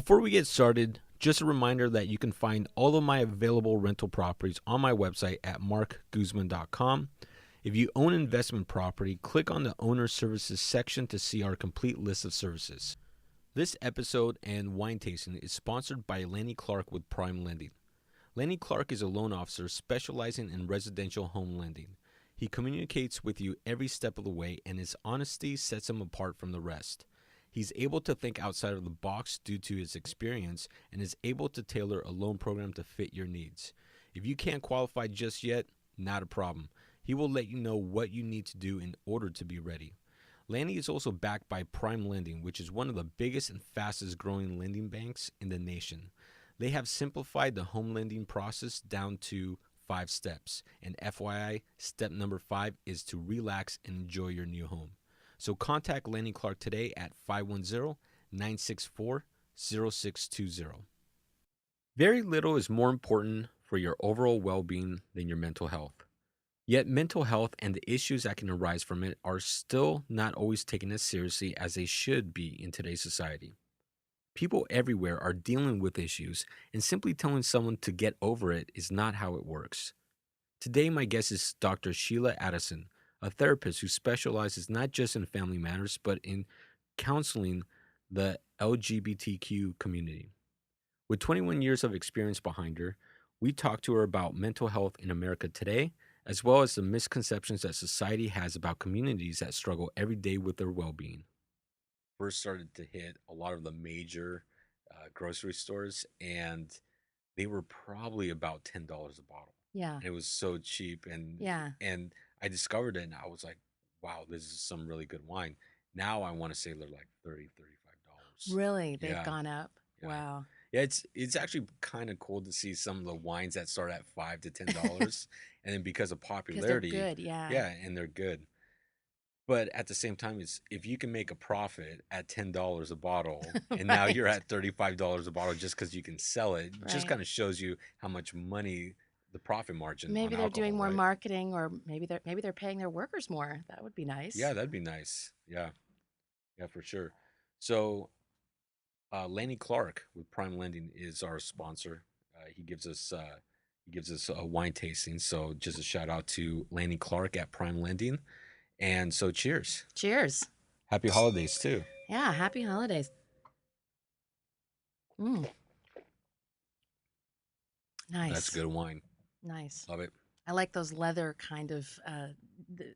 Before we get started, just a reminder that you can find all of my available rental properties on my website at marcguzman.com. If you own investment property, click on the Owner Services section to see our complete list of services. This episode and wine tasting is sponsored by Lanny Clark with Prime Lending. Lanny Clark is a loan officer specializing in residential home lending. He communicates with you every step of the way, and his honesty sets him apart from the rest. He's able to think outside of the box due to his experience and is able to tailor a loan program to fit your needs. If you can't qualify just yet, not a problem. He will let you know what you need to do in order to be ready. Lanny is also backed by Prime Lending, which is one of the biggest and fastest growing lending banks in the nation. They have simplified the home lending process down to 5 steps. And FYI, step number 5 is to relax and enjoy your new home. So contact Lanny Clark today at 510-964-0620. Very little is more important for your overall well-being than your mental health. Yet mental health and the issues that can arise from it are still not always taken as seriously as they should be in today's society. People everywhere are dealing with issues, and simply telling someone to get over it is not how it works. Today, my guest is Dr. Sheila Addison, a therapist who specializes not just in family matters, but in counseling the LGBTQ community. With 21 years of experience behind her, we talked to her about mental health in America today, as well as the misconceptions that society has about communities that struggle every day with their well-being. First started to hit a lot of the major grocery stores, and they were probably about $10 a bottle. Yeah. And it was so cheap, and Yeah. and I discovered it, and I was like, wow, this is some really good wine. Now I want to say they're like $35. Really? They've Yeah, gone up. yeah. Wow. Yeah, it's actually kind of cool to see some of the wines that start at $5 to $10, and then because of Because they're popularity, good. Yeah. yeah, and they're good. But at the same time, it's if you can make a profit at $10 a bottle, and now you're Right. at $35 a bottle just because you can sell it, just Right. kind of shows you how much money the profit margin on Maybe they're doing alcohol, more right? marketing, or maybe they're paying their workers more. That would be nice. Yeah, that'd be nice. Yeah, yeah, for sure. So, Lanny Clark with Prime Lending is our sponsor. He gives us a wine tasting. So, just a shout out to Lanny Clark at Prime Lending. And so, cheers. Cheers. Happy holidays too. Yeah. Happy holidays. Mm, That's nice. good wine. Nice. Love it. I like those leather kind of the,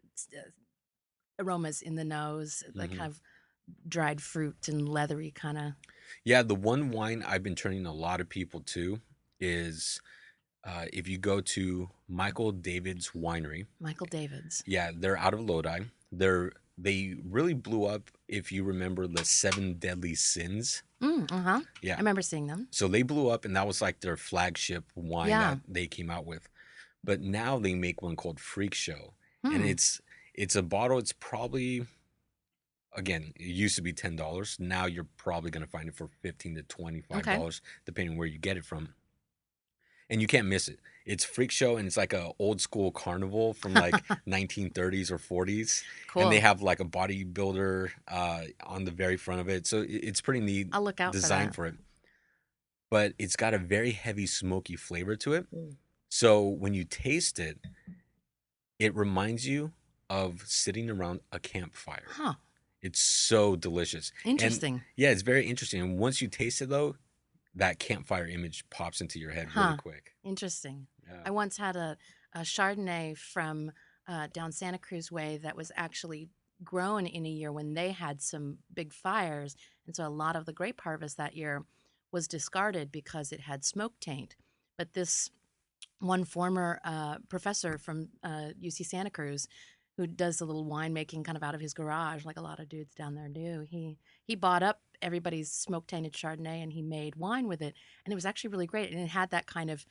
aromas in the nose, like Hmm. kind of dried fruit and leathery kind of. Yeah, the one wine I've been turning a lot of people to is if you go to Michael David's Winery. Michael David's. Yeah, they're out of Lodi. They really blew up if you remember the Seven Deadly Sins. I Yeah. remember seeing them. So they blew up, and that was like their flagship wine Yeah. that they came out with. But now they make one called Freak Show. And Hmm. it's a bottle, it's probably, again, it used to be $10. Now you're probably gonna find it for $15 to Okay. $25, depending where you get it from. And you can't miss it. It's Freak Show, and it's like a old school carnival from like 1930s or 40s, and they Cool. have like a bodybuilder on the very front of it. So it's pretty neat I'll look out for design that. for it. But it's got a very heavy smoky flavor to it. Mm. So when you taste it, it reminds you of sitting around a campfire. Huh. It's so delicious. And Interesting. yeah, it's very interesting. And once you taste it though, that campfire image pops into your head really Huh. quick. Interesting. Yeah. I once had a Chardonnay from down Santa Cruz way that was actually grown in a year when they had some big fires. And so a lot of the grape harvest that year was discarded because it had smoke taint. But this one former professor from UC Santa Cruz, who does a little winemaking kind of out of his garage, like a lot of dudes down there do. He bought up everybody's smoke tainted Chardonnay and he made wine with it, and it was actually really great. And it had that kind of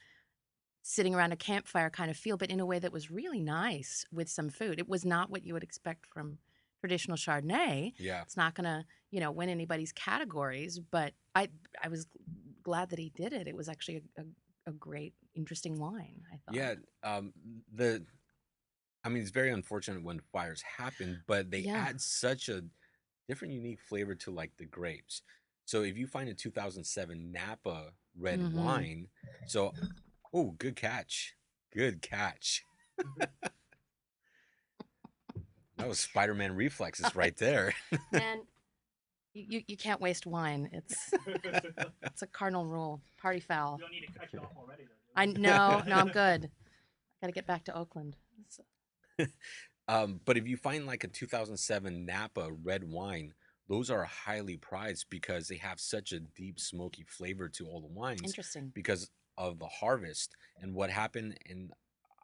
sitting around a campfire kind of feel, but in a way that was really nice with some food. It was not what you would expect from traditional Chardonnay. Yeah. It's not gonna, win anybody's categories, but I was glad that he did it. It was actually a great, interesting wine, I thought. Yeah. The I mean, it's very unfortunate when fires happen, but they Yeah. add such a different, unique flavor to like the grapes. So if you find a 2007 Napa red Mm-hmm. wine, so oh, good catch, good catch. That was Spider-Man reflexes right there. Man, you can't waste wine. It's a cardinal rule. Party foul. We don't need to cut you off already, though, I do we? no, I'm good. Got to get back to Oakland. So- But if you find like a 2007 Napa red wine, those are highly prized because they have such a deep smoky flavor to all the wines Interesting. because of the harvest and what happened. And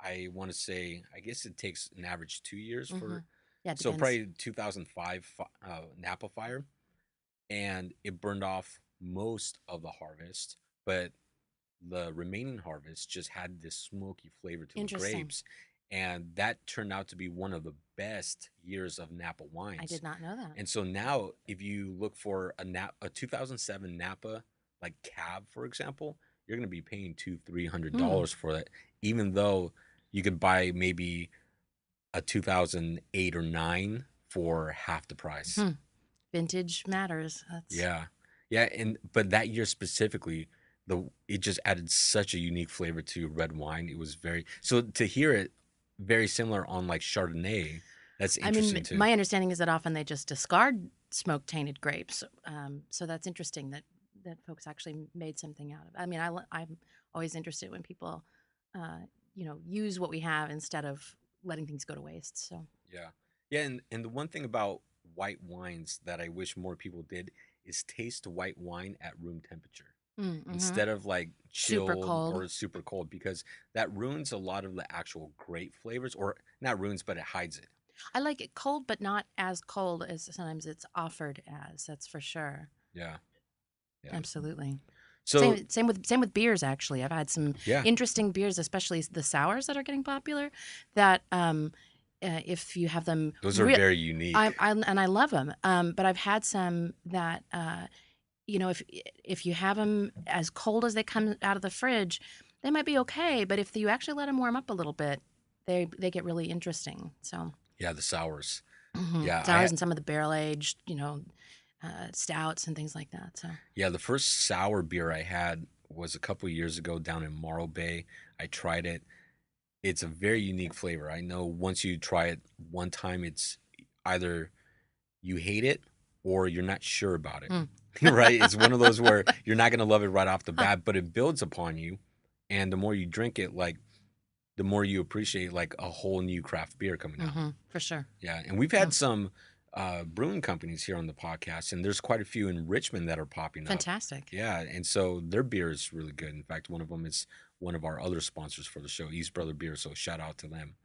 I want to say, I guess it takes an average 2 years Mm-hmm. for, Yeah, it so depends. probably 2005 Napa fire, and it burned off most of the harvest, but the remaining harvest just had this smoky flavor to the Interesting. grapes, and that turned out to be one of the best years of Napa I wines. did not know that. And so now, if you look for a 2007 Napa like cab, for example, you're going to be paying $200 Hmm. $300 for it, even though you could buy maybe a 2008 or nine for half the price. Hmm. Vintage matters. That's Yeah. Yeah, and but that year specifically, the it just added such a unique flavor to red wine. It was very so to hear it very similar on like Chardonnay, that's I mean, interesting too. my understanding is that often they just discard smoke tainted grapes. So that's interesting that folks actually made something out of it. I mean, I'm always interested when people, uh, use what we have instead of letting things go to waste. So, Yeah. Yeah, and the one thing about white wines that I wish more people did is taste white wine at room temperature mm-hmm. instead of like Super chilled cold. or super cold because that ruins a lot of the actual grape flavors, or not ruins, but it hides it. I like it cold, but not as cold as sometimes it's offered as. That's for sure. Yeah. Yeah. Absolutely. So, Same with beers. Actually, I've had some yeah, interesting beers, especially the sours that are getting popular. That if you have them, those are very unique. I love them. But I've had some that if you have them as cold as they come out of the fridge, they might be okay. But if you actually let them warm up a little bit, they get really interesting. So Yeah, the sours. mhm. Yeah, Sours and some of the barrel aged, stouts and things like that. So yeah, the first sour beer I had was a couple years ago down in Morro Bay. I tried it. It's a very unique flavor. I know once you try it one time, it's either you hate it or you're not sure about it. hmm. Right? It's one of those where you're not going to love it right off the Huh. bat, but it builds upon you. And the more you drink it, like the more you appreciate like a whole new craft beer coming out. Mm-hmm, for sure. Yeah, and we've Yeah. had some brewing companies here on the podcast, and there's quite a few in Richmond that are popping up. Fantastic. Yeah, and so their beer is really good. In fact, one of them is one of our other sponsors for the show, East Brother Beer. So shout out to them.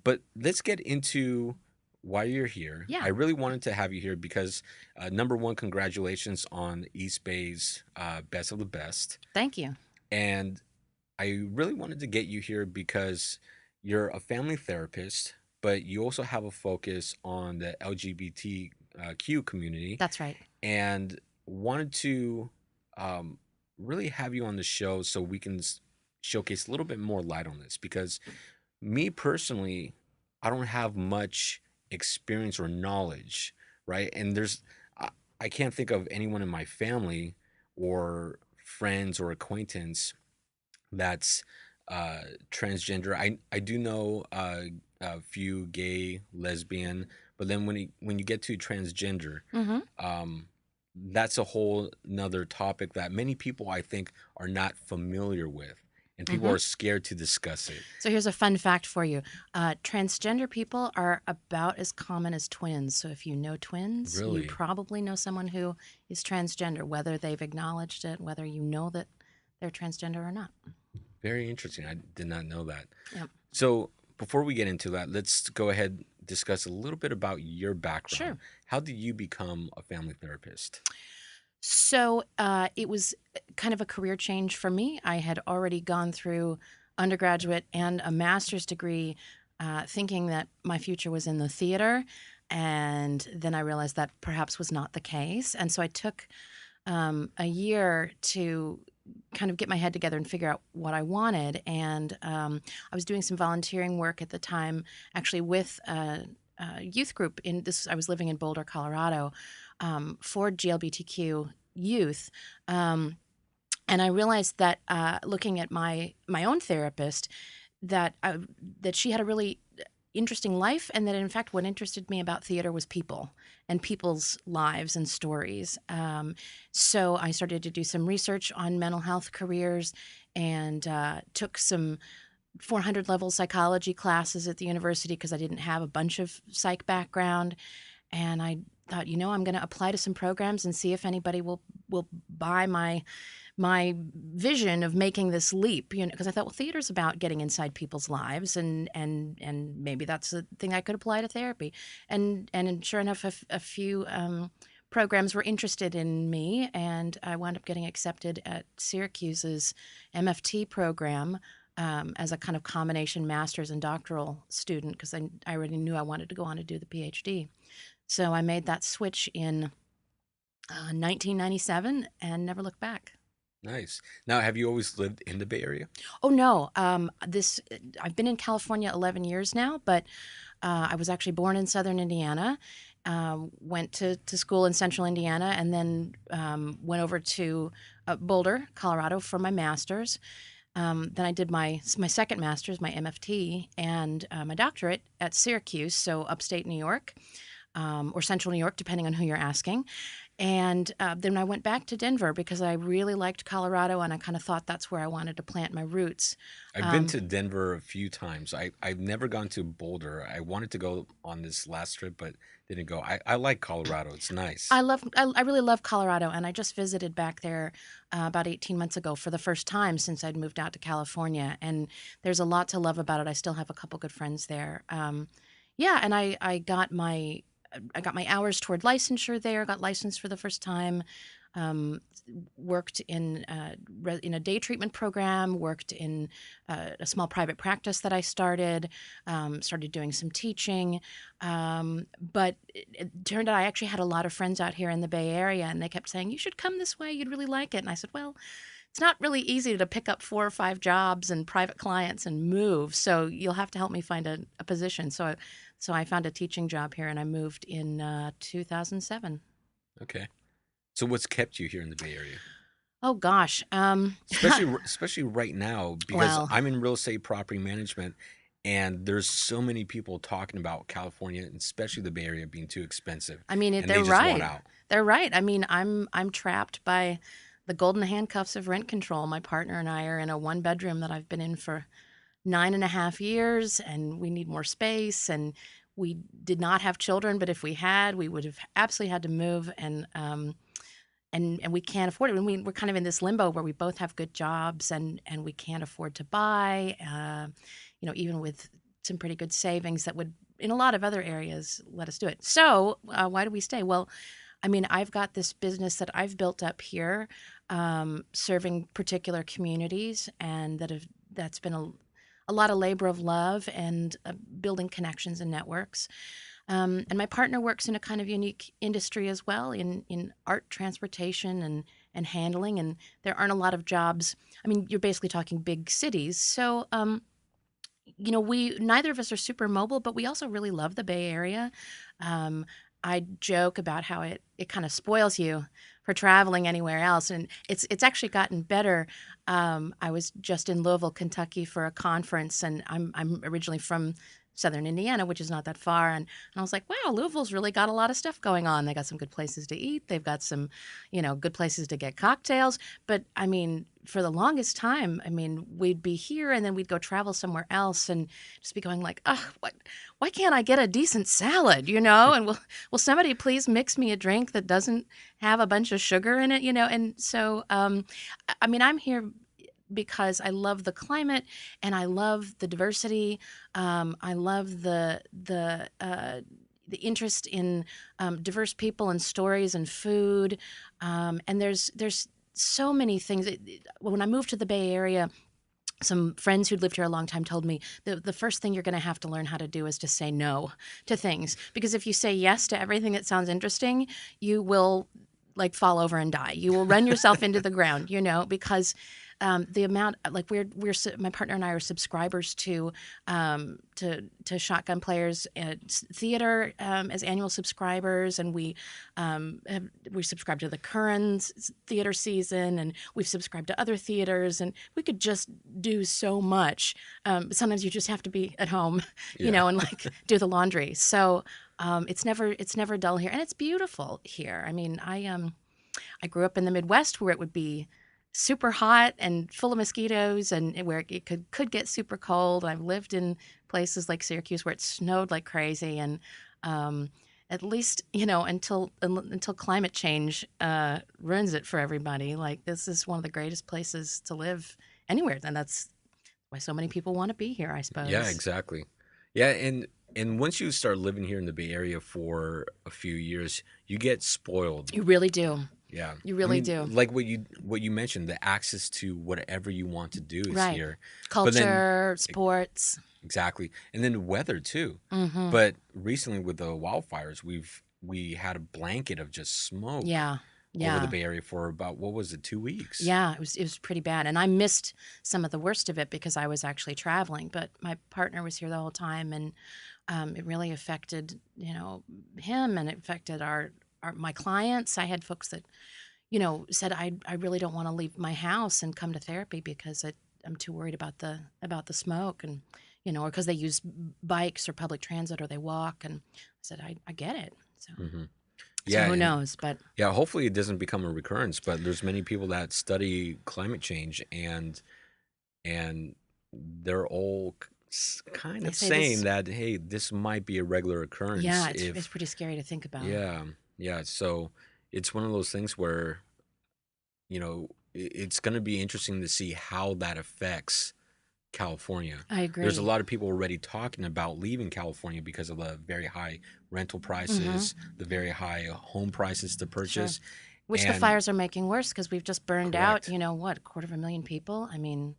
But let's get into why you're here. Yeah. I really wanted to have you here because number one, congratulations on East Bay's Best of the Best, Thank you. and I really wanted to get you here because you're a family therapist, but you also have a focus on the LGBTQ community, That's right. and wanted to um, really have you on the show so we can showcase a little bit more light on this. Because me personally, I don't have much experience or knowledge, right? And I, I can't think of anyone in my family or friends or acquaintance that's uh transgender. I do know a few gay, lesbian, but then when you get to transgender, Mm-hmm. um that's a whole nother topic that many people I think are not familiar with, and people Mm-hmm. are scared to discuss it. So here's a fun fact for you. Transgender people are about as common as twins. So if you know twins, you Really? probably know someone who is transgender, whether they've acknowledged it, whether you know that they're transgender or not. Very interesting. I did not know that. Yep. So before we get into that, let's go ahead and discuss a little bit about your Sure. background. How did you become a family therapist? So it was kind of a career change for me. I had already gone through undergraduate and a master's degree, thinking that my future was in the theater. And then I realized that perhaps was not the case. And so I took a year to kind of get my head together and figure out what I wanted. And I was doing some volunteering work at the time, actually with a youth group in this. I was living in Boulder, Colorado, for GLBTQ youth. And I realized that looking at my own therapist, that that she had a really interesting life, and that in fact what interested me about theater was people and people's lives and stories. So I started to do some research on mental health careers, and took some 400 level psychology classes at the university because I didn't have a bunch of psych background. And I thought, I'm going to apply to some programs and see if anybody will buy my vision of making this leap, because I thought, well, theater's about getting inside people's lives, and maybe that's a thing I could apply to therapy. And sure enough, a few programs were interested in me, and I wound up getting accepted at Syracuse's MFT program, as a kind of combination master's and doctoral student, because I already knew I wanted to go on to do the PhD. So I made that switch in 1997 and never looked back. Nice. Now, have you always lived in the Bay Area? Oh no, this I've been in California 11 years now, but I was actually born in Southern Indiana. Went to school in Central Indiana, and then went over to Boulder, Colorado, for my master's. Then I did my second master's, my MFT, and my doctorate at Syracuse, so upstate New York, or Central New York, depending on who you're asking. And then I went back to Denver because I really liked Colorado, and I kind of thought that's where I wanted to plant my roots. I've been to Denver a few times. I've never gone to Boulder. I wanted to go on this last trip, but didn't go. I like Colorado. It's nice. I really love Colorado, and I just visited back there about 18 months ago for the first time since I'd moved out to California. And there's a lot to love about it. I still have a couple good friends there. Yeah, and I got my hours toward licensure there. Got licensed for the first time. Worked in a day treatment program. Worked in a small private practice that I started. Started doing some teaching. But it turned out I actually had a lot of friends out here in the Bay Area, and they kept saying, "You should come this way. You'd really like it." And I said, "Well, it's not really easy to pick up 4 or 5 jobs and private clients and move. So you'll have to help me find a position." So I found a teaching job here, and I moved in 2007. Okay. So what's kept you here in the Bay Area? Oh gosh. Especially right now, because Well, I'm in real estate property management, and there's so many people talking about California, and especially the Bay Area, being too expensive, I mean, and they they're just want right. out. They're right. I mean, I'm trapped by the golden handcuffs of rent control. My partner and I are in a 1 bedroom that I've been in for 9.5 years, and we need more space. And we did not have children, but if we had, we would have absolutely had to move. And we can't afford it. And we're kind of in this limbo where we both have good jobs, and we can't afford to buy. Even with some pretty good savings that would, in a lot of other areas, let us do it. So why do we stay? Well, I mean, I've got this business that I've built up here, serving particular communities, and that's been a lot of labor of love, and building connections and networks. And my partner works in a kind of unique industry as well, in art transportation and handling. And there aren't a lot of jobs. I mean, you're basically talking big cities. So, we neither of us are super mobile, but we also really love the Bay Area. Um, I joke about how it kind of spoils you for traveling anywhere else, and it's actually gotten better. I was just in Louisville, Kentucky, for a conference, and I'm originally from Southern Indiana, which is not that far. And I was like, wow, Louisville's really got a lot of stuff going on. They got some good places to eat. They've got some, good places to get cocktails. But I mean, for the longest time, I mean, we'd be here and then we'd go travel somewhere else and just be going like, oh, why can't I get a decent salad, And will somebody please mix me a drink that doesn't have a bunch of sugar in it, And so, I mean, I'm here because I love the climate and I love the diversity. I love the interest in diverse people and stories and food. And there's so many things. When I moved to the Bay Area, some friends who'd lived here a long time told me the first thing you're going to have to learn how to do is to say no to things. Because if you say yes to everything that sounds interesting, you will like fall over and die. You will run yourself into the ground, because The amount, like my partner and I are subscribers to Shotgun Players Theater as annual subscribers, and we subscribe to the Curran's theater season, and we've subscribed to other theaters, and we could just do so much. But sometimes you just have to be at home, Yeah. and like do the laundry. So it's never dull here, and it's beautiful here. I mean, I grew up in the Midwest where it would be super hot and full of mosquitoes, and where it could get super cold. I've lived in places like Syracuse where it snowed like crazy, and at least until climate change ruins it for everybody. Like, this is one of the greatest places to live anywhere, and that's why so many people want to be here, I Yeah, suppose. exactly. Yeah, and once you start living here in the Bay Area for a few years, you get spoiled. You really do. Yeah. You I really mean, do. like what you mentioned, the access to whatever you want to do is Right. here. But then Culture, sports. exactly. And then weather too. Mm-hmm. But recently with the wildfires, we had a blanket of just smoke Yeah. over the Yeah. Bay Area for about, what was it, 2 weeks? Yeah, it was pretty bad, and I missed some of the worst of it because I was actually traveling. But my partner was here the whole time, and it really affected him, and it affected my clients. I had folks that said I really don't want to leave my house and come to therapy because I'm too worried about the smoke, and or because they use bikes or public transit or they walk, and I said I get it. So Hmm. so Yeah, who and knows? But yeah, hopefully it doesn't become a recurrence, but there's many people that study climate change and they're all kind they of say saying this. that, hey, this might be a regular occurrence Yeah, it's if pretty scary to think about. yeah, yeah. So it's one of those things where, it's going to be interesting to see how that affects California. I There's a agree. lot of people already talking about leaving California because of the very high rental Mm-hmm. prices, the very high home prices to Sure. purchase, Which the and fires are making worse because we've just burned out, correct. what, 250,000 people? I mean,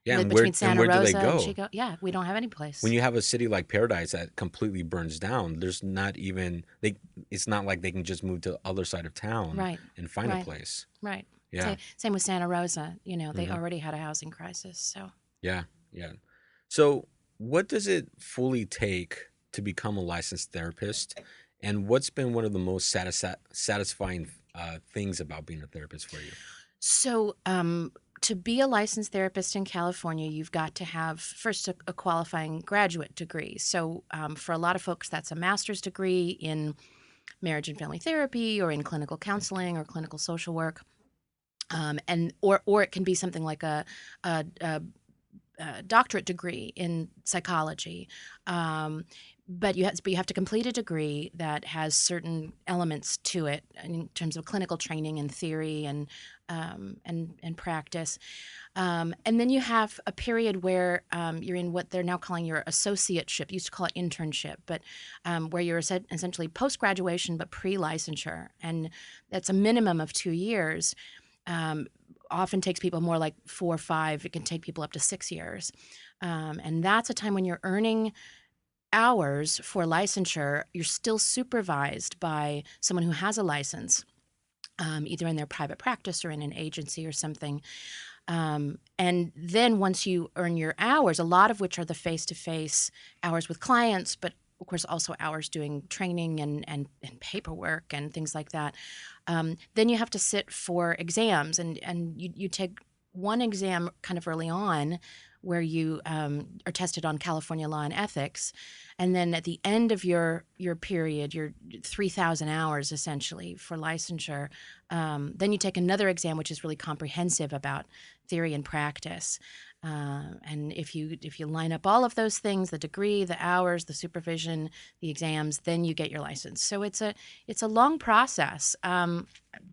Yeah, and where between and Santa where do they Rosa and go? Chico, yeah, we don't have any When place. you have a city like Paradise that completely burns down, there's not even they it's not like they can just move to the other side of town Right, and find a right, place. right. Yeah. Same with Santa Rosa. They Hmm. already had a housing crisis. So, Yeah, yeah. So, what does it fully take to become a licensed therapist? And what's been one of the most satisfying things about being a therapist for you? so, to be a licensed therapist in California, you've got to have first a qualifying graduate degree. So, for a lot of folks, that's a master's degree in marriage and family therapy, or in clinical counseling, or clinical social work. And or it can be something like a doctorate degree in psychology. Um, but you have to complete a degree that has certain elements to it in terms of clinical training and theory and practice. And then you have a period where you're in what they're now calling your associateship. Used to call it internship, but where you're essentially post graduation but pre licensure, and that's a minimum of 2 years. Um, Often takes people more like 4 or 5. It can take people up to 6 years. And that's a time when you're earning hours for licensure. You're still supervised by someone who has a license, either in their private practice or in an agency or something. And then once you earn your hours, a lot of which are the face to face hours with clients, but of course also hours doing training and paperwork and things like that. Then you have to sit for exams, and you take one exam kind of early on where you are tested on California law and ethics. And then at the end of your period, your 3,000 hours essentially for licensure, then you take another exam, which is really comprehensive about theory and practice. And if you line up all of those things, the degree, the hours, the supervision, the exams, then you get your license. So it's a long process,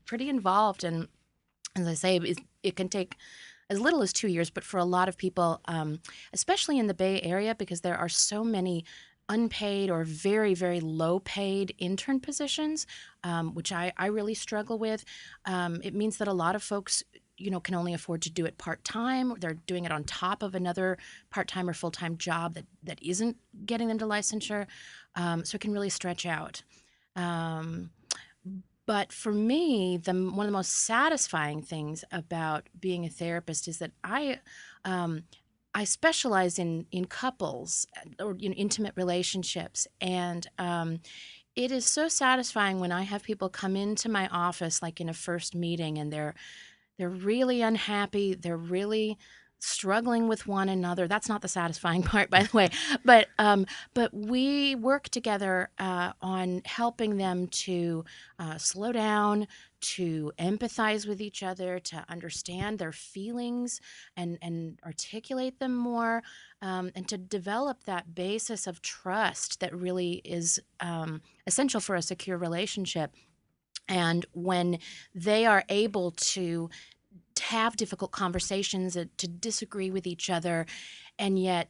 pretty involved, and as I say, it can take as little as 2 years, but for a lot of people, especially in the Bay Area, because there are so many unpaid or very, very low paid intern positions, which I really struggle with. It means that a lot of folks, can only afford to do it part time. They're doing it on top of another part time or full time job that isn't getting them to licensure. So it can really stretch out. Um, But for me, one of the most satisfying things about being a therapist is that um, I specialize in couples or intimate relationships, and it is so satisfying when I have people come into my office, like in a first meeting, and they're really unhappy. They're really struggling with one another. That's not the satisfying part, by the way. But we work together on helping them to slow down, to empathize with each other, to understand their feelings and articulate them more, and to develop that basis of trust that really is essential for a secure relationship. And when they are able to have difficult conversations, to disagree with each other, and yet,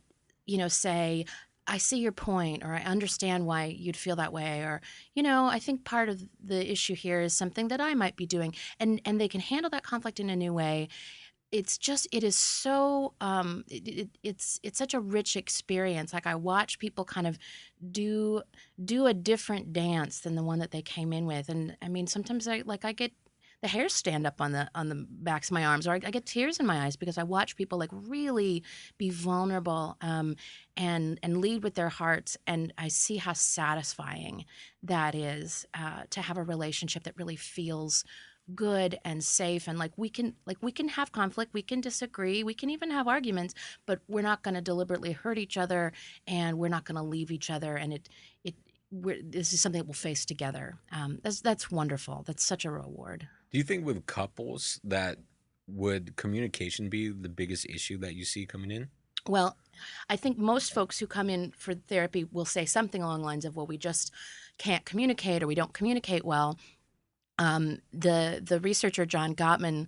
say, I see your point, or I understand why you'd feel that way, or, I think part of the issue here is something that I might be doing. And they can handle that conflict in a new way. It is so, it's such a rich experience. Like, I watch people kind of do do a different dance than the one that they came in with. And I mean, sometimes I get the hairs stand up on the backs of my arms, or I get tears in my eyes because I watch people like really be vulnerable, and lead with their hearts, and I see how satisfying that is, to have a relationship that really feels good and safe, and like we can have conflict, we can disagree, we can even have arguments, but we're not going to deliberately hurt each other, and we're not going to leave each other, and this is something that we'll face together. That's wonderful. That's such a reward. Do you think with couples that would communication be the biggest issue that you see coming in? Well, I think most folks who come in for therapy will say something along the lines of, well, we just can't communicate, or we don't communicate well. The researcher John Gottman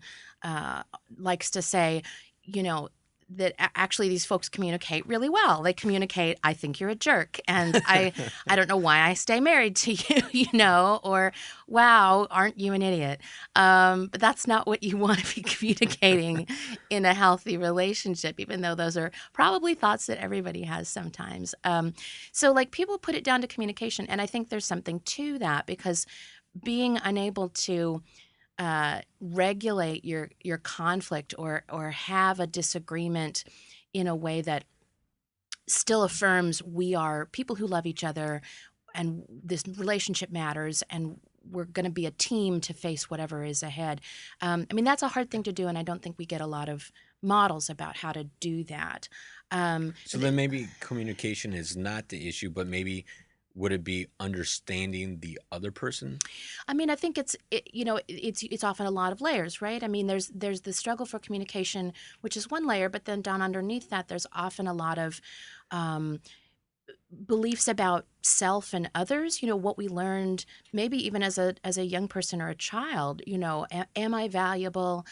likes to say, you know, that actually these folks communicate really well. They communicate, I think you're a jerk, and I don't know why I stay married to you, or wow, aren't you an idiot? But that's not what you want to be communicating in a healthy relationship, even though those are probably thoughts that everybody has sometimes. So like people put it down to communication, and I think there's something to that, because being unable to regulate your conflict, or have a disagreement in a way that still affirms we are people who love each other, and this relationship matters, and we're going to be a team to face whatever is ahead. I mean, that's a hard thing to do, and I don't think we get a lot of models about how to do that. So then maybe communication is not the issue, but maybe would it be understanding the other person? I mean, I think it's often a lot of layers, right? I mean, there's the struggle for communication, which is one layer, but then down underneath that, there's often a lot of um, beliefs about self and others. What we learned, maybe even as a young person or a child. Am I valuable?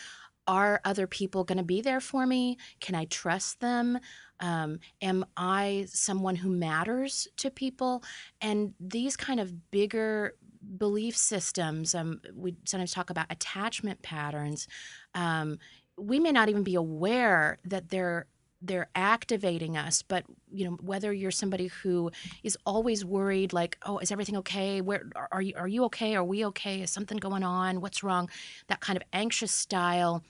Are other people going to be there for me? Can I trust them? Am I someone who matters to people? And these kind of bigger belief systems, we sometimes talk about attachment patterns. Um, we may not even be aware that they're activating us, but whether you're somebody who is always worried, like, oh, is everything okay, where are you okay, are we okay, is something going on, what's wrong, that kind of anxious style.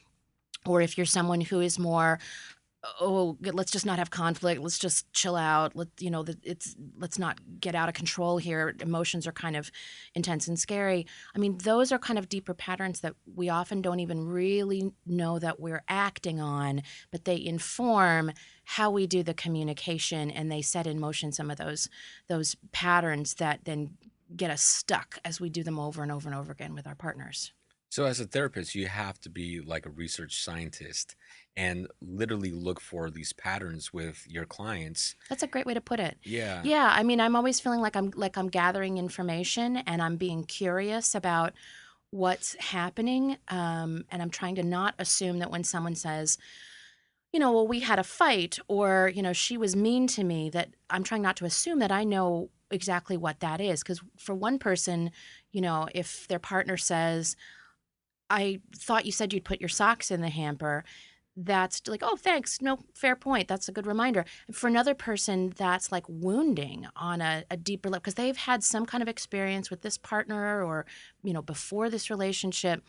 Or if you're someone who is more, oh, let's just not have conflict, let's just chill out, let's not get out of control here, emotions are kind of intense and scary. I mean, those are kind of deeper patterns that we often don't even really know that we're acting on, but they inform how we do the communication, and they set in motion some of those patterns that then get us stuck as we do them over and over and over again with our partners. So as a therapist, you have to be like a research scientist and literally look for these patterns with your clients. That's a great way to put it. Yeah. Yeah, I mean, I'm always feeling like I'm gathering information, and I'm being curious about what's happening, and I'm trying to not assume that when someone says, well, we had a fight, or she was mean to me, that I'm trying not to assume that I know exactly what that is. Because for one person, if their partner says, I thought you said you'd put your socks in the hamper, that's like, oh, thanks. No, fair point. That's a good reminder. And for another person, that's like wounding on a deeper level because they've had some kind of experience with this partner or, before this relationship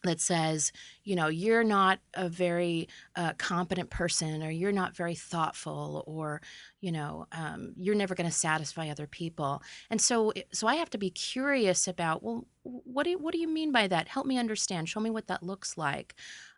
that says, you're not a very competent person, or you're not very thoughtful, or, you're never going to satisfy other people. And so I have to be curious about, well, what do you mean by that? Help me understand. Show me what that looks like,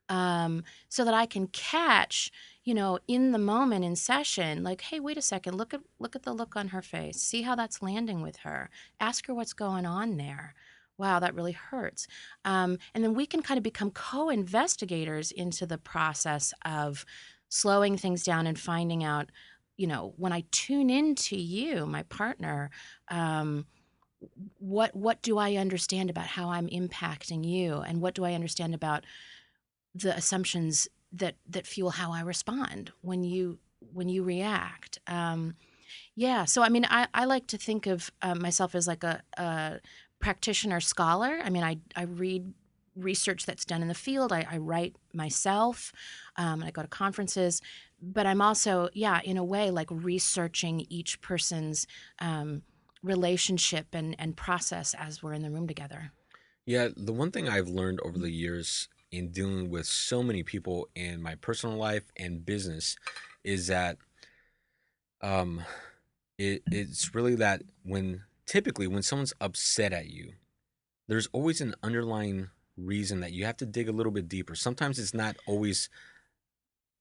so that I can catch, in the moment in session, like, hey, wait a second, look at the look on her face. See how that's landing with her. Ask her what's going on there. Wow, that really hurts. And then we can kind of become co-investigators into the process of slowing things down and finding out, when I tune into you, my partner, um, what do I understand about how I'm impacting you, and what do I understand about the assumptions that fuel how I respond when you react. Yeah, so I mean, I like to think of myself as like a practitioner scholar. I mean, I read research that's done in the field. I write myself. I go to conferences, but I'm also, yeah, in a way, like researching each person's relationship and process as we're in the room together. Yeah, the one thing I've learned over the years in dealing with so many people in my personal life and business is that um it's really that when typically when someone's upset at you, there's always an underlying reason that you have to dig a little bit deeper. Sometimes it's not always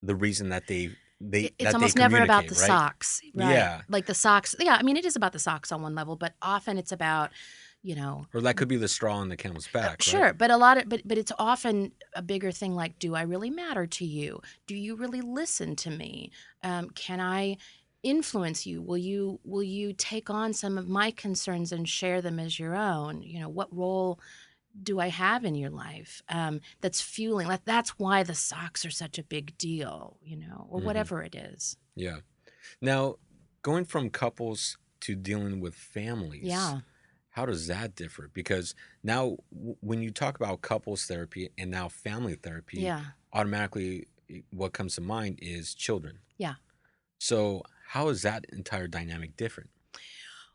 the reason that It's they almost never about communicate, the right? socks, right? Yeah. Like the socks. Yeah, I mean, it is about the socks on one level, but often it's about, you know, Or that could be the straw on the camel's back, right? sure, but a lot of but it's often a bigger thing like, do I really matter to you? Do you really listen to me? Can I influence you? Will you take on some of my concerns and share them as your own? What role do I have in your life, that's fueling that's why the socks are such a big deal, or Hmm. whatever it is. Yeah. Now, going from couples to dealing with families, Yeah. how does that differ? Because now, when you talk about couples therapy and now family therapy, Yeah. automatically what comes to mind is children. Yeah. So, how is that entire dynamic different?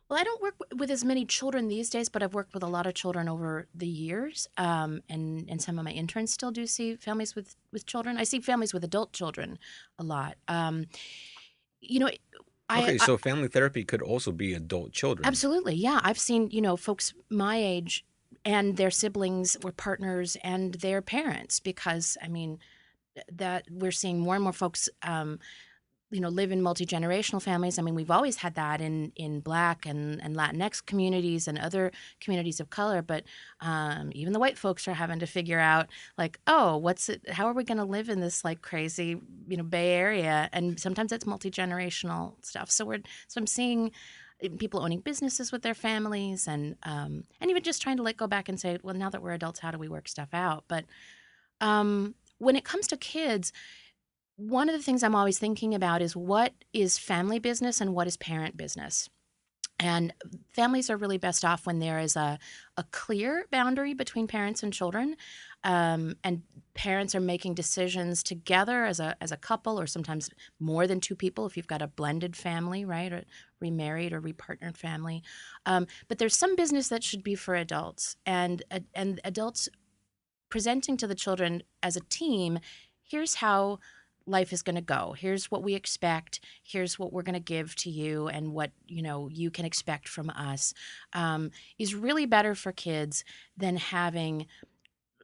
Well, I don't work with as many children these days, but I've worked with a lot of children over the years. And some of my interns still do see families with children. I see families with adult children a lot. You know, Okay, I so family therapy could also be adult children. absolutely, yeah. I've seen, folks my age and their siblings were partners and their parents because I mean that we're seeing more and more folks live in multi-generational families. I mean, we've always had that in Black and Latinx communities and other communities of color, but even the white folks are having to figure out, like, oh, what's it? How are we going to live in this like crazy, Bay Area? And sometimes it's multi-generational stuff. So I'm seeing people owning businesses with their families, and even just trying to go back and say, well, now that we're adults, how do we work stuff out? But when it comes to kids, one of the things I'm always thinking about is what is family business and what is parent business. And families are really best off when there is a clear boundary between parents and children, and parents are making decisions together as a couple, or sometimes more than two people if you've got a blended family, right, or remarried or repartnered family. But there's some business that should be for adults, and adults presenting to the children as a team, here's how life is going to go. Here's what we expect. Here's what we're going to give to you, and what you can expect from us, is really better for kids than having,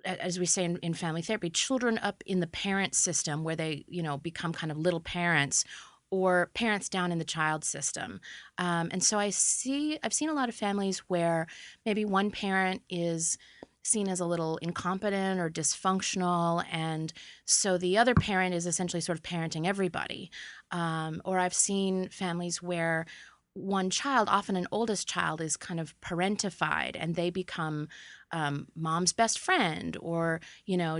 as we say in family therapy, children up in the parent system where they become kind of little parents, or parents down in the child system. And so I've seen a lot of families where maybe one parent is seen as a little incompetent or dysfunctional, and so the other parent is essentially sort of parenting everybody. Or I've seen families where one child, often an oldest child, is kind of parentified, and they become mom's best friend, or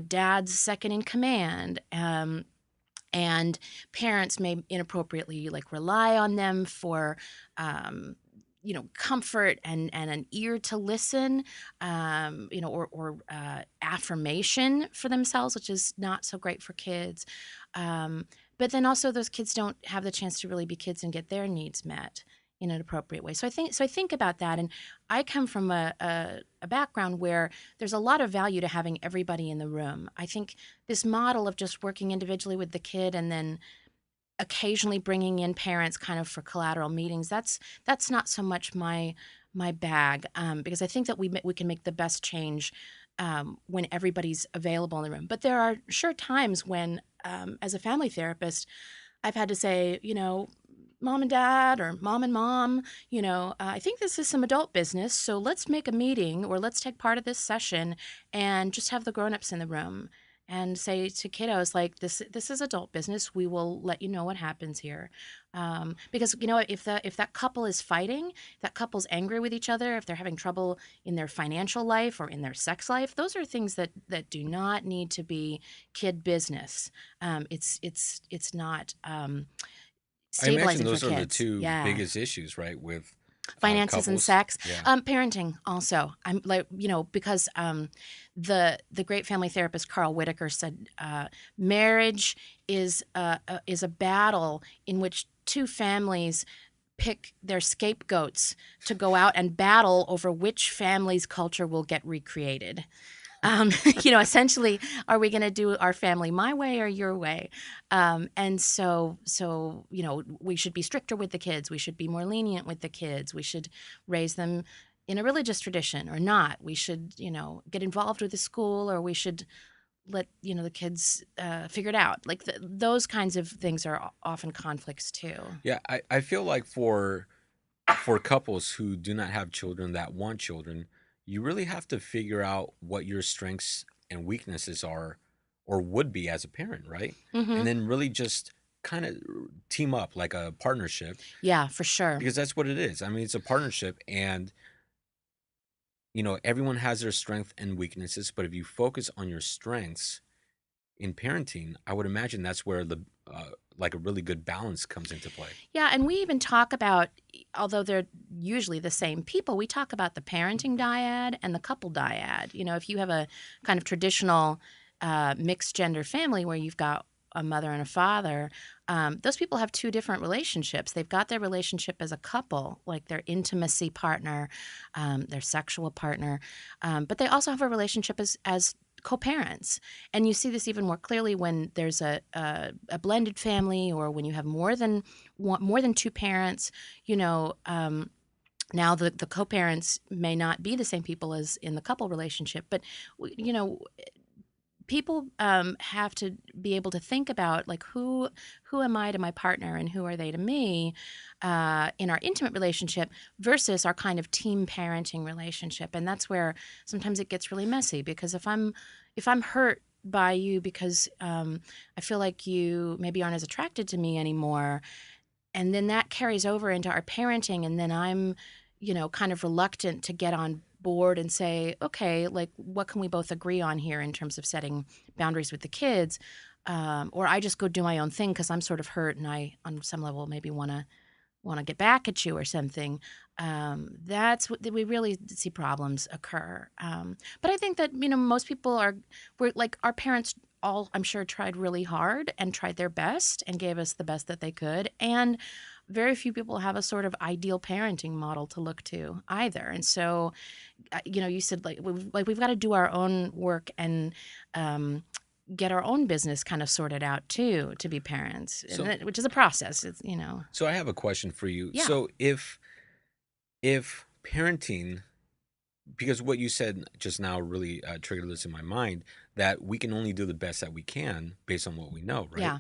dad's second in command. And parents may inappropriately rely on them for comfort and an ear to listen, or affirmation for themselves, which is not so great for kids. Um, but then also those kids don't have the chance to really be kids and get their needs met in an appropriate way. So I think about that, and I come from a background where there's a lot of value to having everybody in the room. I think this model of just working individually with the kid and then occasionally bringing in parents kind of for collateral meetings, that's not so much my bag, because I think that we can make the best change when everybody's available in the room. But there are sure times when, as a family therapist, I've had to say, mom and dad or mom and mom, I think this is some adult business, so let's make a meeting or let's take part of this session and just have the grown-ups in the room and say to kiddos, like, this is adult business. We will let you know what happens here, because if that couple is fighting, if that couple's angry with each other, if they're having trouble in their financial life or in their sex life, those are things that do not need to be kid business. It's not. I imagine Stabilizing for those are the kids. two Yeah. biggest issues, right, with Finances and couples. sex. Yeah. Parenting also. I'm like, because the great family therapist Carl Whitaker said, marriage is a battle in which two families pick their scapegoats to go out and battle over which family's culture will get recreated. Essentially, are we going to do our family my way or your way? And so, we should be stricter with the kids. We should be more lenient with the kids. We should raise them in a religious tradition or not. We should, get involved with the school, or we should let, the kids figure it out. Like those kinds of things are often conflicts too. Yeah, I feel like for couples who do not have children that want children, you really have to figure out what your strengths and weaknesses are or would be as a parent, right? Hmm. And then really just kind of team up like a partnership, Yeah, for sure. because that's what it is. I mean, it's a partnership, and everyone has their strengths and weaknesses, but if you focus on your strengths in parenting, I would imagine that's where the like a really good balance comes into play. Yeah, and we even talk about, although they're usually the same people, we talk about the parenting dyad and the couple dyad. If you have a kind of traditional mixed gender family where you've got a mother and a father, those people have two different relationships. They've got their relationship as a couple, like their intimacy partner, their sexual partner, but they also have a relationship as co-parents. And you see this even more clearly when there's a blended family, or when you have more than two parents. Now the co-parents may not be the same people as in the couple relationship, but you know people have to be able to think about, like, who am I to my partner and who are they to me, in our intimate relationship versus our kind of team parenting relationship. And that's where sometimes it gets really messy, because if I'm hurt by you because I feel like you maybe aren't as attracted to me anymore, and then that carries over into our parenting, and then I'm kind of reluctant to get on board and say, okay, like, what can we both agree on here in terms of setting boundaries with the kids, or I just go do my own thing because I'm sort of hurt and I on some level maybe want to get back at you or something. That's what we really see problems occur. But I think that most people we're like, our parents all, I'm sure, tried really hard and tried their best and gave us the best that they could, and very few people have a sort of ideal parenting model to look to either. And so, you said, like, we've got to do our own work and get our own business kind of sorted out too, to be parents, So which is a process. It's. so I have a question for you. Yeah. So if parenting, because what you said just now really triggered this in my mind, that we can only do the best that we can based on what we know, right? Yeah.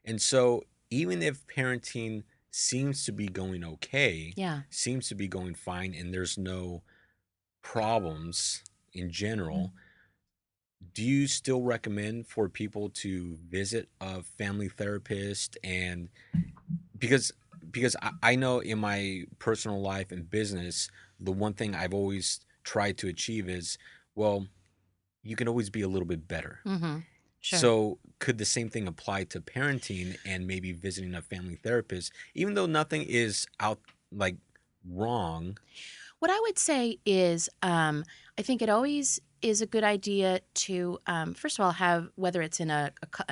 And so even if parenting seems to be going okay, Yeah. seems to be going fine, and there's no problems in general, do you still recommend for people to visit a family therapist? And because I know in my personal life and business, the one thing I've always tried to achieve is, well, you can always be a little bit better. Mm-hmm. Sure. So could the same thing apply to parenting and maybe visiting a family therapist, even though nothing is out, like, wrong? What I would say is, I think it always is a good idea to, first of all, have, whether it's in an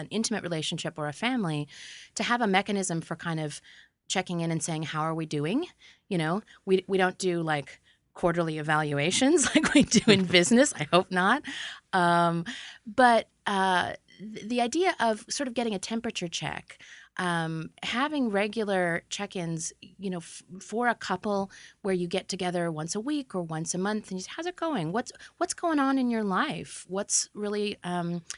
intimate relationship or a family, to have a mechanism for kind of checking in and saying, how are we doing? We don't do like quarterly evaluations like we do in business. I hope not. But the idea of sort of getting a temperature check, having regular check-ins, for a couple where you get together once a week or once a month and you say, how's it going? What's going on in your life? What's really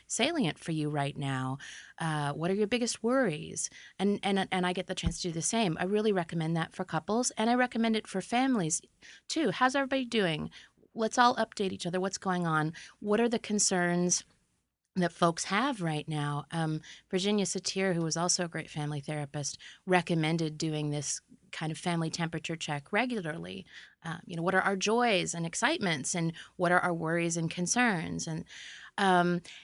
salient for you right now? What are your biggest worries? And I get the chance to do the same. I really recommend that for couples, and I recommend it for families too. How's everybody doing? Let's all update each other. What's going on? What are the concerns that folks have right now? Virginia Satir, who was also a great family therapist, recommended doing this kind of family temperature check regularly. What are our joys and excitements, and what are our worries and concerns? And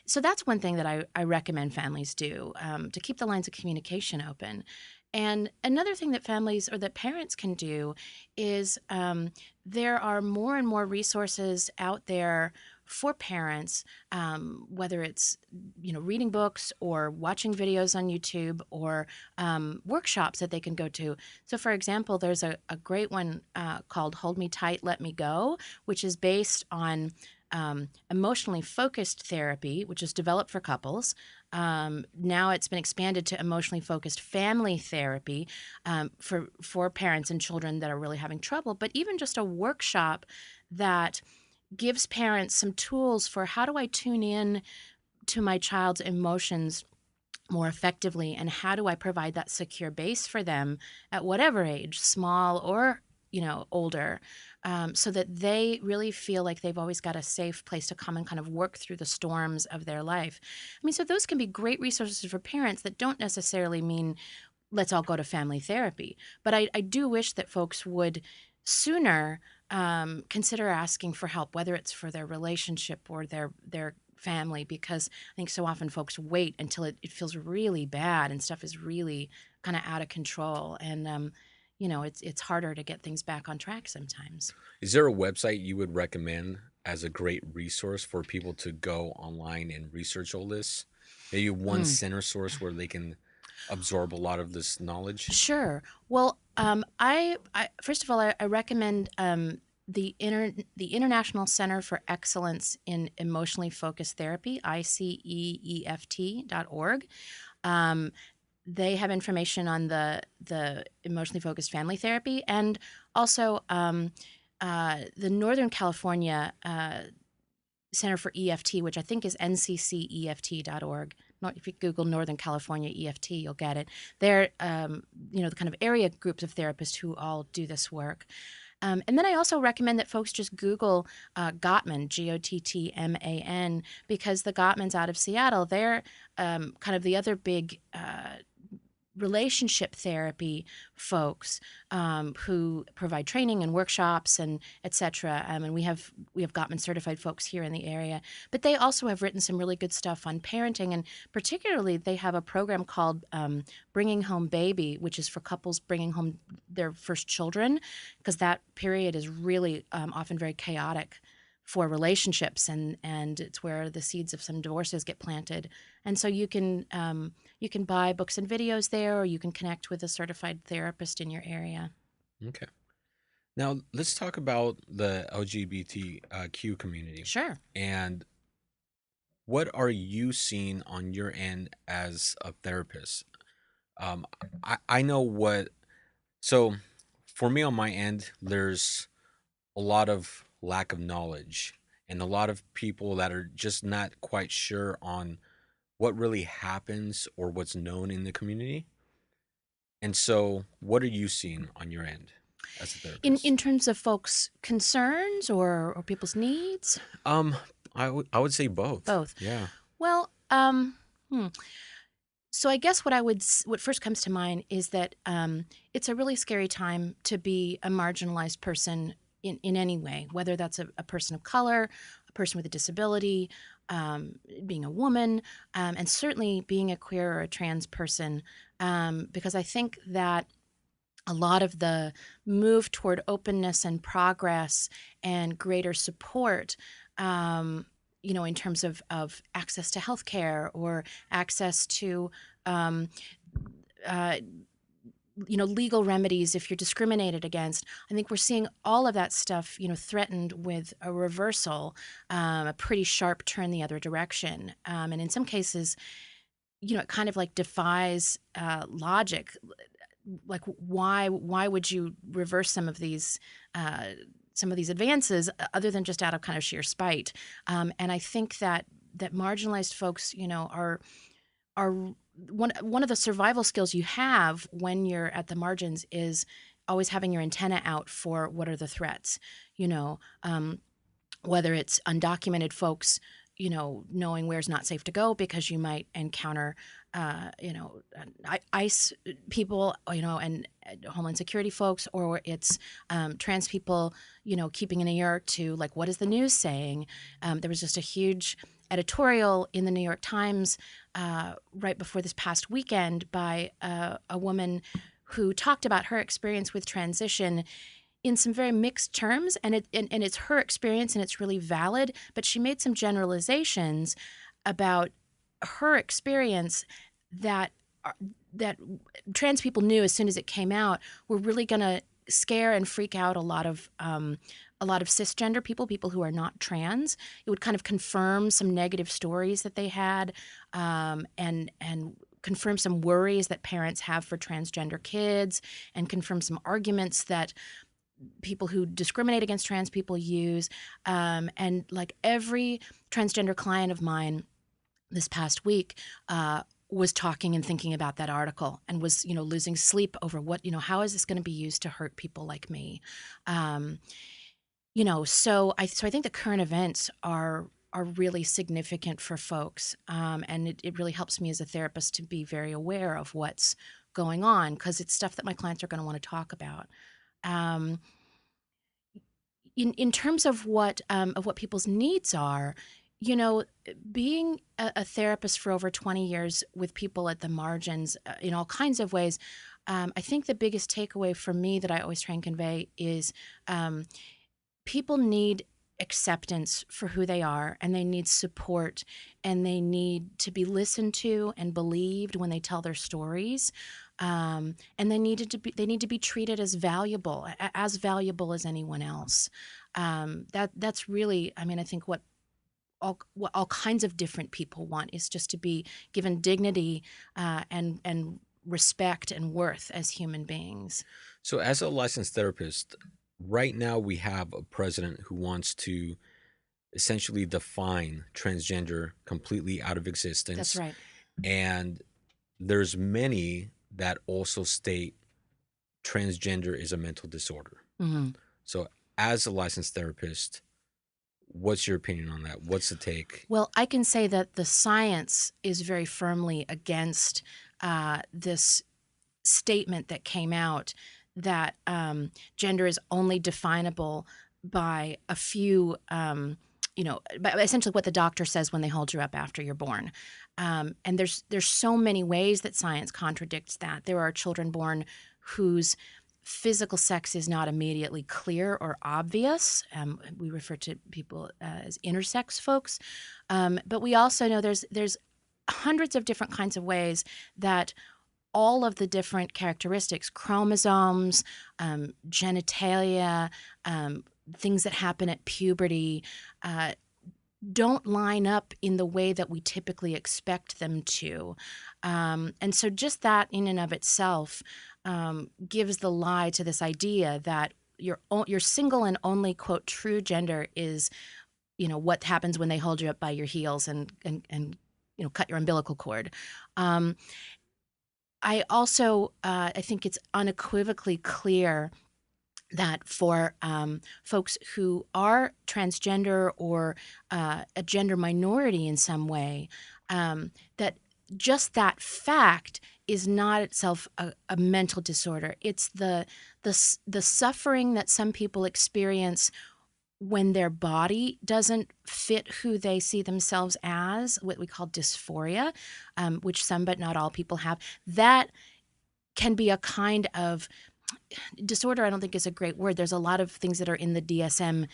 so that's one thing that I recommend families do, to keep the lines of communication open. And another thing that families or that parents can do is, there are more and more resources out there for parents, whether it's reading books or watching videos on YouTube, or workshops that they can go to. So, for example, there's a great one called "Hold Me Tight, Let Me Go," which is based on emotionally focused therapy, which is developed for couples. Now it's been expanded to emotionally focused family therapy, for parents and children that are really having trouble. But even just a workshop that gives parents some tools for, how do I tune in to my child's emotions more effectively, and how do I provide that secure base for them at whatever age, small or older, so that they really feel like they've always got a safe place to come and kind of work through the storms of their life. I mean, so those can be great resources for parents that don't necessarily mean let's all go to family therapy. But I do wish that folks would sooner consider asking for help, whether it's for their relationship or their family, because I think so often folks wait until it feels really bad and stuff is really kind of out of control. And it's harder to get things back on track sometimes. Is there a website you would recommend as a great resource for people to go online and research all this? Maybe one Mm. center source where they can absorb a lot of this knowledge? Sure. Well, I first of all, I recommend the International Center for Excellence in Emotionally Focused Therapy, ICEEFT.org. Um, they have information on the emotionally focused family therapy, and also the Northern California Center for EFT, which I think is ncceft.org. If you Google Northern California EFT, you'll get it. They're, the kind of area groups of therapists who all do this work. And then I also recommend that folks just Google Gottman, Gottman, because the Gottmans out of Seattle, they're kind of the other big relationship therapy folks, who provide training and workshops and etc. And we have Gottman certified folks here in the area, but they also have written some really good stuff on parenting, and particularly they have a program called Bringing Home Baby, which is for couples bringing home their first children, because that period is really often very chaotic for relationships, and it's where the seeds of some divorces get planted. And so you can buy books and videos there, or you can connect with a certified therapist in your area. Okay. Now let's talk about the LGBTQ community. Sure. And what are you seeing on your end as a therapist? Um, I know what, so for me on my end, there's a lot of lack of knowledge and a lot of people that are just not quite sure on what really happens or what's known in the community. And so, what are you seeing on your end as a In therapist? terms of folks' concerns or people's needs, Um, I would say both. both. Yeah. Well, so I guess what first comes to mind is that it's a really scary time to be a marginalized person in any way, whether that's a person of color, a person with a disability, being a woman, and certainly being a queer or a trans person, because I think that a lot of the move toward openness and progress and greater support, um, in terms of access to healthcare or access to, um, uh, legal remedies if you're discriminated against. I think we're seeing all of that stuff, threatened with a reversal, a pretty sharp turn the other direction. And in some cases, it kind of like defies logic. Like, why would you reverse uh, some of these advances other than just out of kind of sheer spite? And I think that marginalized folks, are one of the survival skills you have when you're at the margins is always having your antenna out for what are the threats, you know, um, whether it's undocumented folks, knowing where's not safe to go because you might encounter, ICE people, and Homeland Security folks, or it's trans people, keeping an ear to like, what is the news saying? There was just a huge editorial in the New York Times right before this past weekend by a woman who talked about her experience with transition in some very mixed terms, and it's her experience and it's really valid, but she made some generalizations about her experience that that trans people knew as soon as it came out were really going to scare and freak out a lot of cisgender people who are not trans. It would kind of confirm some negative stories that they had, and confirm some worries that parents have for transgender kids, and confirm some arguments that people who discriminate against trans people use. And like every transgender client of mine this past week was talking and thinking about that article and was, losing sleep over what, how is this going to be used to hurt people like me? So I think the current events are really significant for folks, and it really helps me as a therapist to be very aware of what's going on because it's stuff that my clients are going to want to talk about. Um, in terms of what people's needs are, you know, being a therapist for over 20 years with people at the margins, in all kinds of ways, I think the biggest takeaway for me that I always try and convey is um, people need acceptance for who they are, and they need support, and they need to be listened to and believed when they tell their stories, and they need to be treated as valuable, as valuable as anyone else. That's really, I mean, I think what all kinds of different people want is just to be given dignity, and respect and worth as human beings. So, as a licensed therapist, right now we have a president who wants to essentially define transgender completely out of That's existence. right. And there's many that also state transgender is a mental disorder. Hmm. So, as a licensed therapist, what's your opinion on that? What's the take? Well, I can say that the science is very firmly against this statement that came out that gender is only definable by a few, by essentially what the doctor says when they hold you up after you're born. And there's so many ways that science contradicts that. There are children born whose physical sex is not immediately clear or obvious. We refer to people as intersex folks, but we also know there's hundreds of different kinds of ways that all of the different characteristics, chromosomes, genitalia, things that happen at puberty, uh, don't line up in the way that we typically expect them to. And so, just that in and of itself gives the lie to this idea that your single and only quote true gender is, what happens when they hold you up by your heels and cut your umbilical cord. Um, I also I think it's unequivocally clear that for folks who are transgender or a gender minority in some way, that just that fact is not itself a mental disorder. It's the suffering that some people experience when their body doesn't fit who they see themselves as, what we call dysphoria, which some but not all people have. That can be a kind of disorder, I don't think is a great word. There's a lot of things that are in the DSM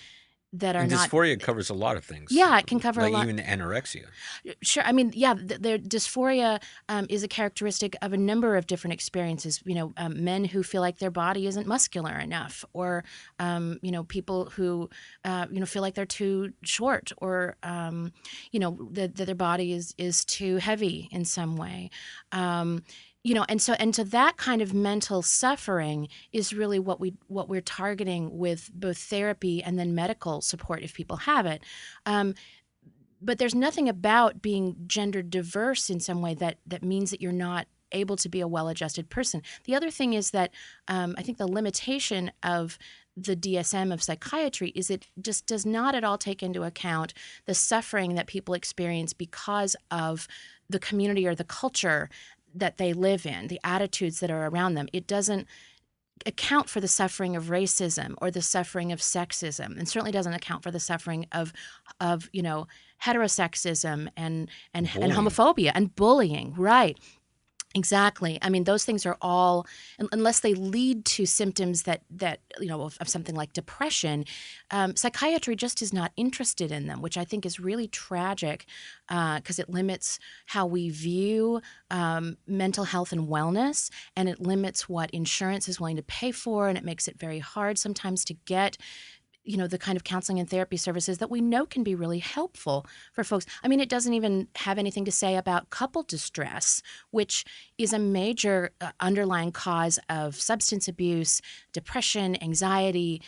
that are And not. dysphoria covers a lot of things, Yeah, it can cover a like lot. even anorexia. Sure. I mean, yeah, the dysphoria is a characteristic of a number of different experiences. Men who feel like their body isn't muscular enough, or people who feel like they're too short, or that their body is too heavy in some way. And so that kind of mental suffering is really what we're targeting with both therapy and then medical support if people have it. But there's nothing about being gender diverse in some way that means that you're not able to be a well-adjusted person. The other thing is that I think the limitation of the DSM of psychiatry is it just does not at all take into account the suffering that people experience because of the community or the culture that they live in, the attitudes that are around them. It doesn't account for the suffering of racism or the suffering of sexism, and certainly doesn't account for the suffering of heterosexism and Bullying. homophobia and bullying. Right. Exactly. I mean, those things are all, unless they lead to symptoms of something like depression, psychiatry just is not interested in them, which I think is really tragic because it limits how we view mental health and wellness, and it limits what insurance is willing to pay for, and it makes it very hard sometimes to get the kind of counseling and therapy services that we know can be really helpful for folks. I mean, it doesn't even have anything to say about couple distress, which is a major underlying cause of substance abuse, depression, anxiety,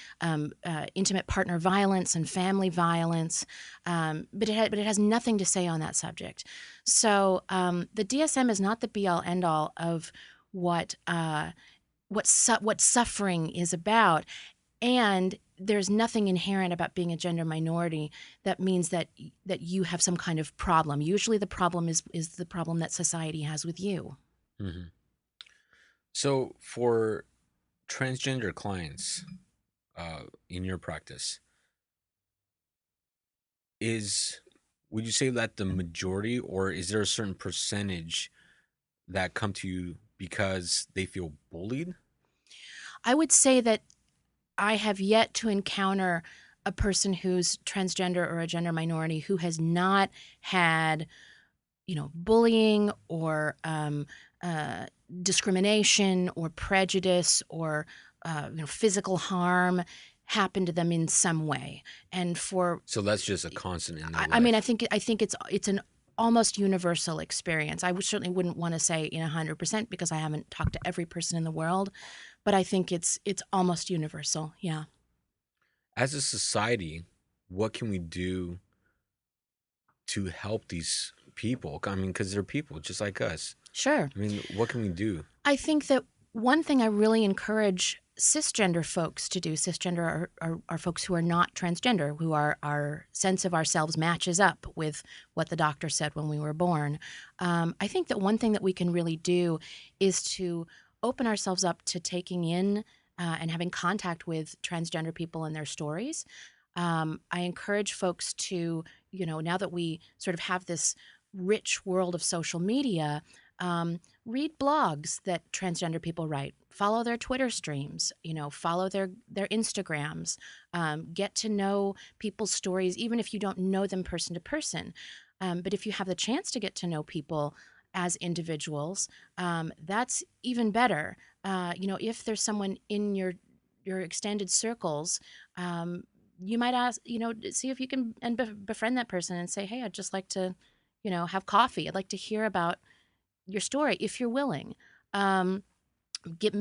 intimate partner violence, and family violence. But it has nothing to say on that subject. So the DSM is not the be-all, end-all of what suffering is about. And there's nothing inherent about being a gender minority that means that you have some kind of problem. Usually the problem is the problem that society has with you. Hmm. So for transgender clients, in your practice, is would you say that the majority, or is there a certain percentage that come to you because they feel bullied? I would say that I have yet to encounter a person who's transgender or a gender minority who has not had bullying or uh, discrimination or prejudice or physical harm happen to them in some way. And for So that's just a constant in their I mean, I life. think I think it's an almost universal experience. Certainly wouldn't want to say in 100% because I haven't talked to every person in the world, but I think it's almost universal. Yeah. As a society, what can we do to help these people? I mean, because they're people just like us. Sure. I mean, what can we do? I think that one thing I really encourage cisgender folks to do, cisgender are folks who are not transgender, who our sense of ourselves matches up with what the doctor said when we were born. I think that one thing that we can really do is to open ourselves up to taking in and having contact with transgender people and their stories. I encourage folks to, now that we sort of have this rich world of social media, read blogs that transgender people write, follow their Twitter streams, follow their Instagrams, get to know people's stories, even if you don't know them person to person. But if you have the chance to get to know people as individuals, that's even better. If there's someone in your extended circles, you might ask, see if you can and befriend that person and say, hey, I'd just like to, have coffee. I'd like to hear about your story if you're willing. Um, give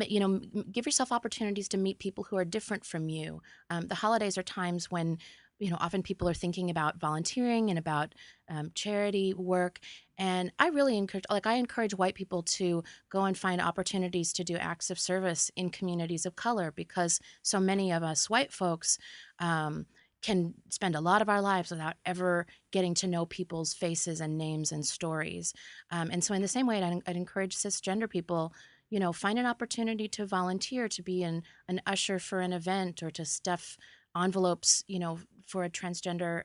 yourself opportunities to meet people who are different from you. The holidays are times when often people are thinking about volunteering and about charity work, and I encourage white people to go and find opportunities to do acts of service in communities of color, because so many of us white folks can spend a lot of our lives without ever getting to know people's faces and names and stories. And so in the same way, I'd encourage cisgender people, find an opportunity to volunteer, to be an usher for an event, or to stuff envelopes, for a transgender